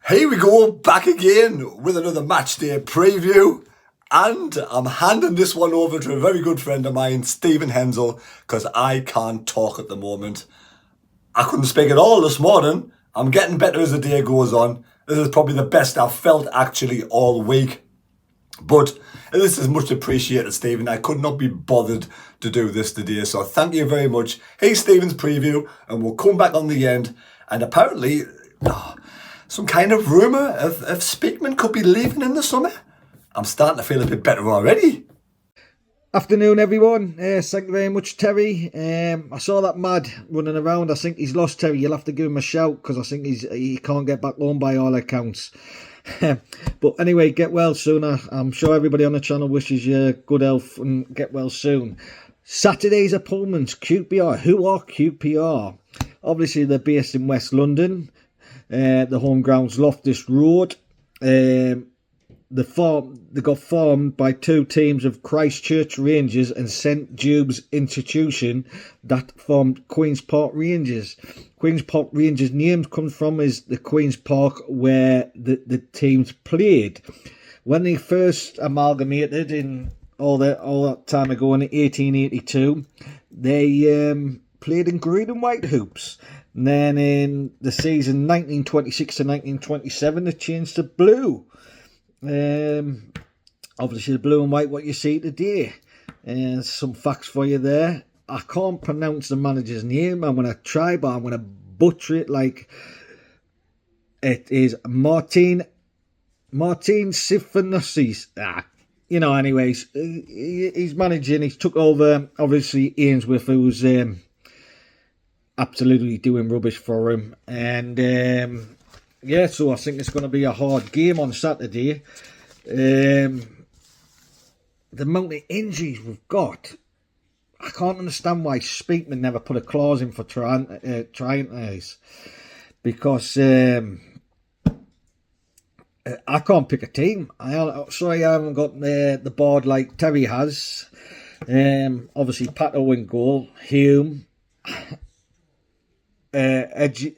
Here we go, back again with another match day preview. And I'm handing this one over to a very good friend of mine, Stephen Henzell, because I can't talk at the moment. I couldn't speak at all this morning. I'm getting better as the day goes on. This is probably the best I've felt actually all week. But this is much appreciated, Stephen. I could not be bothered to do this today, so thank you very much. Here's Stephen's preview, and we'll come back on the end. And apparently, some kind of rumour of Speakman could be leaving in the summer. I'm starting to feel a bit better already. Afternoon, everyone. Thank you very much, Terry. I saw that Mad running around. I think he's lost, Terry. You'll have to give him a shout because I think he can't get back home by all accounts. But anyway, get well soon. I'm sure everybody on the channel wishes you good health and get well soon. Saturday's opponents, QPR. Who are QPR? Obviously, they're based in West London. The home ground's Loftus Road. They got formed by two teams of Christchurch Rangers and St Jude's Institution that formed Queen's Park Rangers. Queen's Park Rangers' name comes from is the Queen's Park where the teams played. When they first amalgamated in all that time ago in 1882, they played in green and white hoops. And then in the season 1926 to 1927, they changed to blue. Obviously the blue and white what you see today. Some facts for you there. I can't pronounce the manager's name. I'm going to try, but I'm going to butcher it like it is Martin Sifanossis. Anyways, he's managing. He's took over, obviously, Ainsworth, who's absolutely doing rubbish for him. And so I think it's going to be a hard game on Saturday. The amount of injuries we've got, I can't understand why Speakman never put a clause in for trying this, because I can't pick a team. Sorry, I haven't got the board like Terry has. Obviously, Pato in goal, Hume, Alaji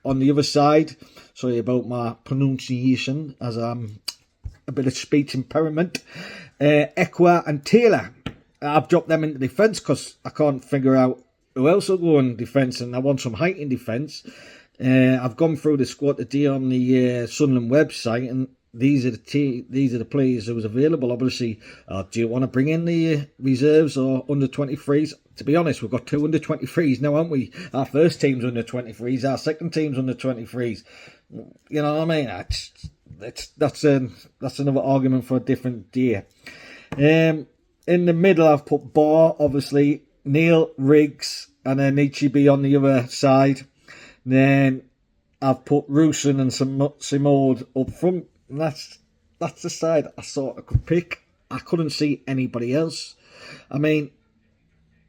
on the other side. Sorry about my pronunciation, as I'm a bit of speech impairment. Equa and Taylor. I've dropped them into defence because I can't figure out who else will go in defence, and I want some height in defence. I've gone through the squad today on the Sunderland website, and these are the players who was available. Obviously, do you want to bring in the reserves or under 23s? To be honest, we've got two under 23s now, haven't we? Our first team's under 23s, our second team's under 23s. You know what I mean? That's another argument for a different day. In the middle, I've put Barr, obviously, Neil, Riggs, and then Ichibi on the other side. Then I've put Rusin and Simode up front. And that's the side I thought I could pick. I couldn't see anybody else. I mean,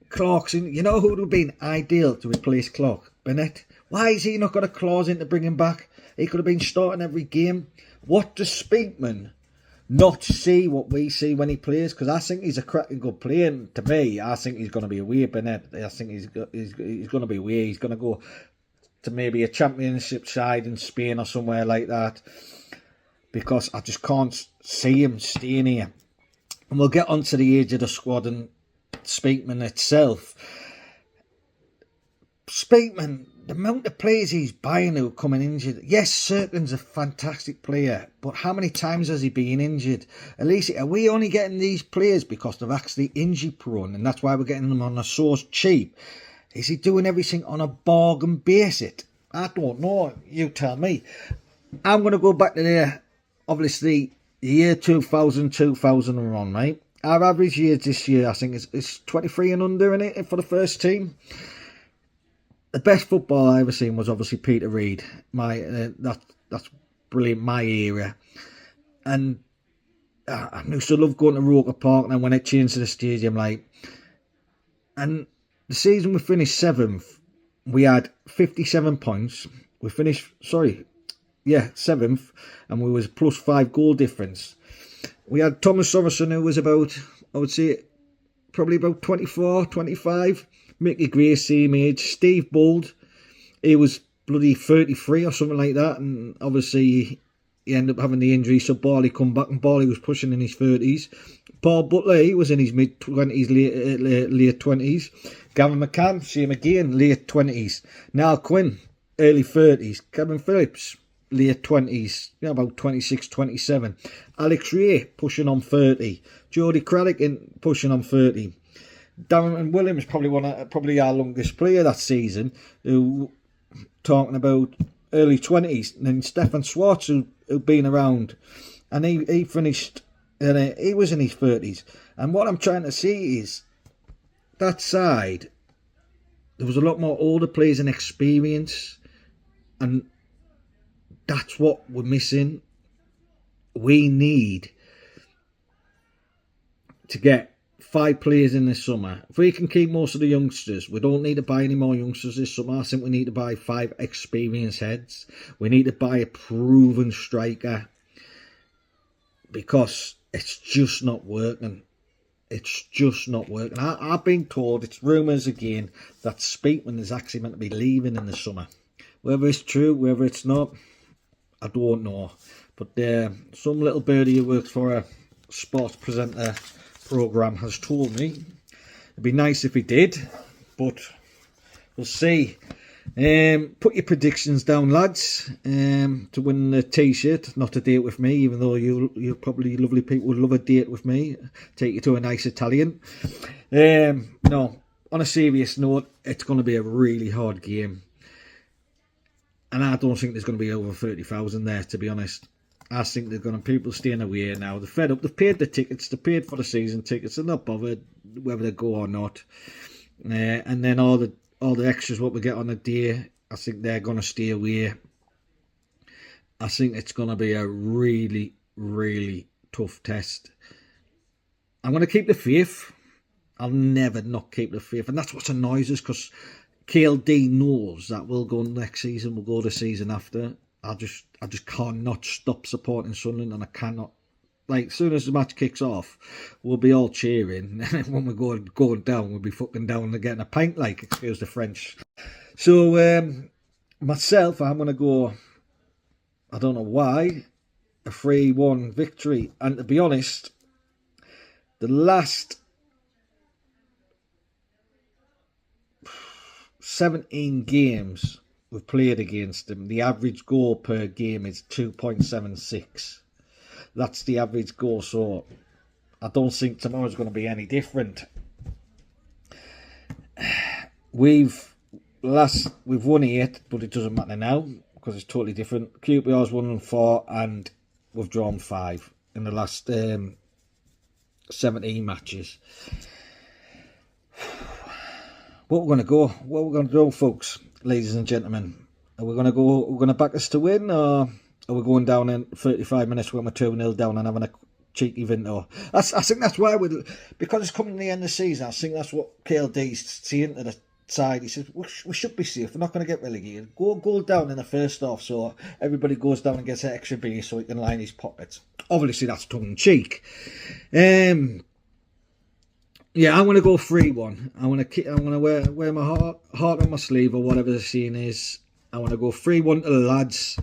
Clarkson, you know who would have been ideal to replace Clark? Bennett. Why has he not got a clause in to bring him back? He could have been starting every game. What does Speakman not see what we see when he plays? Because I think he's a cracking good player. And to me, I think he's going to be away, Bennett. I think he's going to be away. He's going to go to maybe a championship side in Spain or somewhere like that, because I just can't see him staying here. And we'll get onto the age of the squad and Speakman itself. Speakman, the amount of players he's buying who are coming injured. Yes, Serkin's a fantastic player, but how many times has he been injured? At least, are we only getting these players because they're actually injury prone, and that's why we're getting them on a source cheap? Is he doing everything on a bargain basis? I don't know. You tell me. I'm going to go back to there. Obviously, the year 2001, right? Our average year this year, I think, is 23 and under in it for the first team. The best football I ever seen was obviously Peter Reid. That's brilliant. My era, and I used to love going to Roker Park. And then when it changed to the stadium, and the season we finished 7th, we had 57 points. We finished 7th, and we was plus 5 goal difference. We had Thomas Sorensen, who was about, I would say, probably about 24, 25. Mickey Gray, same age. Steve Bold, he was bloody 33 or something like that, and obviously he ended up having the injury, so Barley come back, and Barley was pushing in his 30s. Paul Butler, he was in his mid-20s, late 20s. Gavin McCann, same again, late 20s. Niall Quinn, early 30s. Kevin Phillips, late 20s, about 26, 27. Alex Ray, pushing on 30. Jody Craddock, pushing on 30. Darren Williams, probably our longest player that season, who talking about early 20s. And then Stefan Schwartz, who'd been around, and he finished, and he was in his 30s. And what I'm trying to see is that side, there was a lot more older players and experience, and that's what we're missing. We need to get 5 players in this summer. If we can keep most of the youngsters, we don't need to buy any more youngsters this summer. I think we need to buy 5 experienced heads. We need to buy a proven striker, because it's just not working. It's just not working. I've been told, it's rumours again, that Speakman is actually meant to be leaving in the summer. Whether it's true, whether it's not, I don't know. But some little birdie who works for a sports presenter programme has told me it'd be nice if he did, but we'll see. Put your predictions down, lads, to win the t-shirt. Not a date with me, even though you probably lovely people would love a date with me. Take you to a nice Italian. No, on a serious note, it's going to be a really hard game, and I don't think there's going to be over 30,000 there, to be honest. I think they're going to people staying away now. They're fed up. They've paid the tickets. They paid for the season tickets. They're not bothered whether they go or not. And then all the extras what we get on the day, I think they're going to stay away. I think it's going to be a really, really tough test. I'm going to keep the faith. I'll never not keep the faith, and that's what annoys us, because KLD knows that we'll go next season. We'll go the season after. I just cannot stop supporting Sunderland, and I cannot. Like, as soon as the match kicks off, we'll be all cheering. When we're going down, we'll be fucking down and getting a pint, like, excuse the French. So, myself, I'm going to go, I don't know why, a 3-1 victory. And to be honest, the last 17 games we've played against them, the average goal per game is 2.76. That's the average goal, so I don't think tomorrow's going to be any different. We've won 8, but it doesn't matter now, because it's totally different. QPR's won 4, and we've drawn 5 in the last 17 matches. What we're going to do, folks, ladies and gentlemen, we're going to back us to win, or are we going down in 35 minutes when we're 2-0 down and having a cheeky vinto? I think that's why because it's coming to the end of the season, I think that's what KLD's saying to the side. He says, we should be safe, we're not going to get relegated. Go down in the first half, so everybody goes down and gets an extra beer so he can line his pockets. Obviously, that's tongue-in-cheek. Yeah, I'm going to go 3-1. I'm going to wear my heart on my sleeve, or whatever the scene is. I want to go 3-1 to the lads.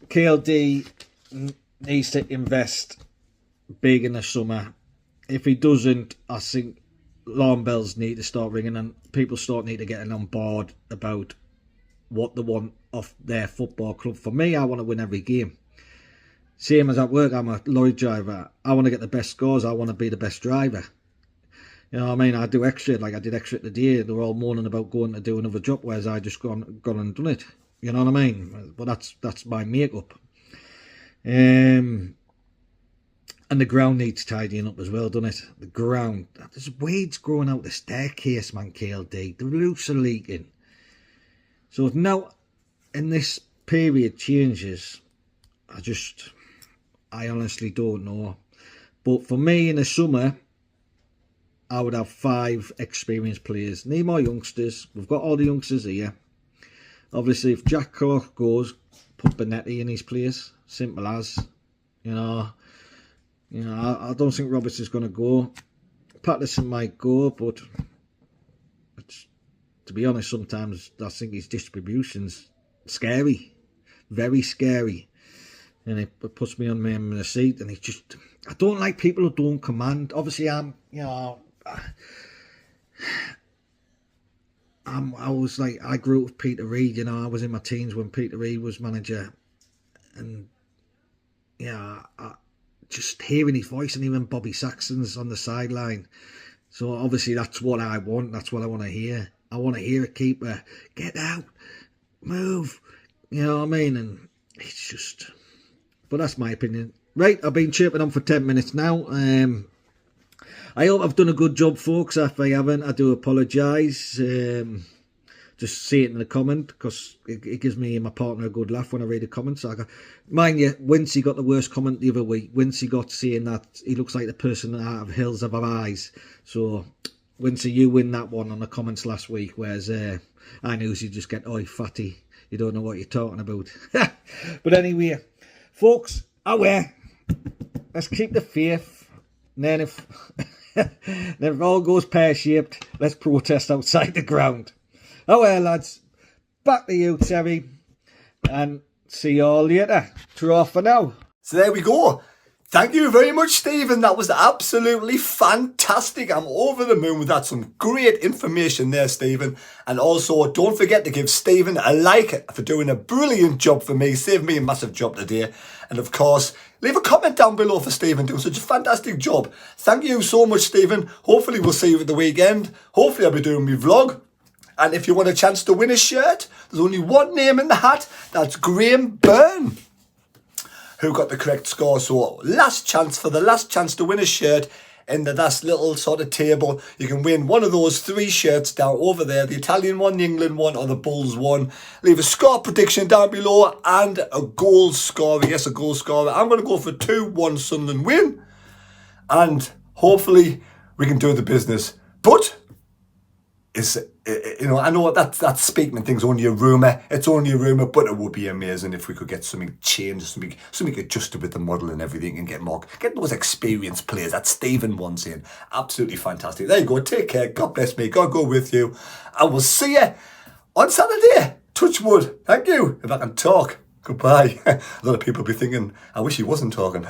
KLD needs to invest big in the summer. If he doesn't, I think alarm bells need to start ringing, and people need to get on board about what they want off their football club. For me, I want to win every game. Same as at work, I'm a lorry driver. I want to get the best scores. I want to be the best driver. You know what I mean? I do extra, like I did extra today. They were all moaning about going to do another job, whereas I just gone and done it. You know what I mean? But that's my makeup. And the ground needs tidying up as well, doesn't it? The ground. There's weeds growing out the staircase, man, KLD. The roofs are leaking. So if now, in this period changes, I honestly don't know. But for me, in the summer, I would have 5 experienced players. Need more youngsters. We've got all the youngsters here. Obviously, if Jack Clark goes, put Benetti in his place. Simple as. You know, I don't think Roberts is going to go. Patterson might go, but to be honest, sometimes I think his distribution's scary, very scary. And it puts me on my seat, and it's just, I don't like people who don't command. Obviously, I was like, I grew up with Peter Reid, I was in my teens when Peter Reid was manager, and just hearing his voice, and even Bobby Saxon's on the sideline. So obviously that's what I want, that's what I want to hear. I want to hear a keeper, get out, move, you know what I mean? And it's just, but that's my opinion. Right, I've been chirping on for 10 minutes now. I hope I've done a good job, folks. If I haven't, I do apologise. Just see it in the comment, because it gives me and my partner a good laugh when I read the comments. Mind you, Wincy got the worst comment the other week. Wincy got saying that he looks like the person out of Hills Have Eyes. So, Wincy, you win that one on the comments last week, whereas I knew you just get, oi, fatty, you don't know what you're talking about. But anyway, folks, let's keep the faith. And then if it all goes pear-shaped, let's protest outside the ground. Oh well, lads, back to you, Terry, and see you all later. Ta-ra for now. So there we go. Thank you very much, Stephen. That was absolutely fantastic. I'm over the moon with that. Some great information there, Stephen. And also, don't forget to give Stephen a like for doing a brilliant job for me. Saved me a massive job today. And of course, leave a comment down below for Stephen doing such a fantastic job. Thank you so much, Stephen. Hopefully, we'll see you at the weekend. Hopefully, I'll be doing my vlog. And if you want a chance to win a shirt, there's only one name in the hat. That's Graham Byrne, who got the correct score. So last chance to win a shirt in that little sort of table. You can win one of those 3 shirts down over there, the Italian one, the England one, or the Bulls one. Leave a score prediction down below and a goal scorer. Yes, a goal scorer. I'm going to go for 2-1 Sunderland win, and hopefully we can do the business. But I know that Speakman thing's only a rumour. It's only a rumour, but it would be amazing if we could get something changed, something adjusted with the model and everything, and get those experienced players that Stephen wants in. Absolutely fantastic. There you go. Take care. God bless me. God go with you. And we'll see you on Saturday. Touch wood. Thank you. If I can talk. Goodbye. A lot of people will be thinking, I wish he wasn't talking.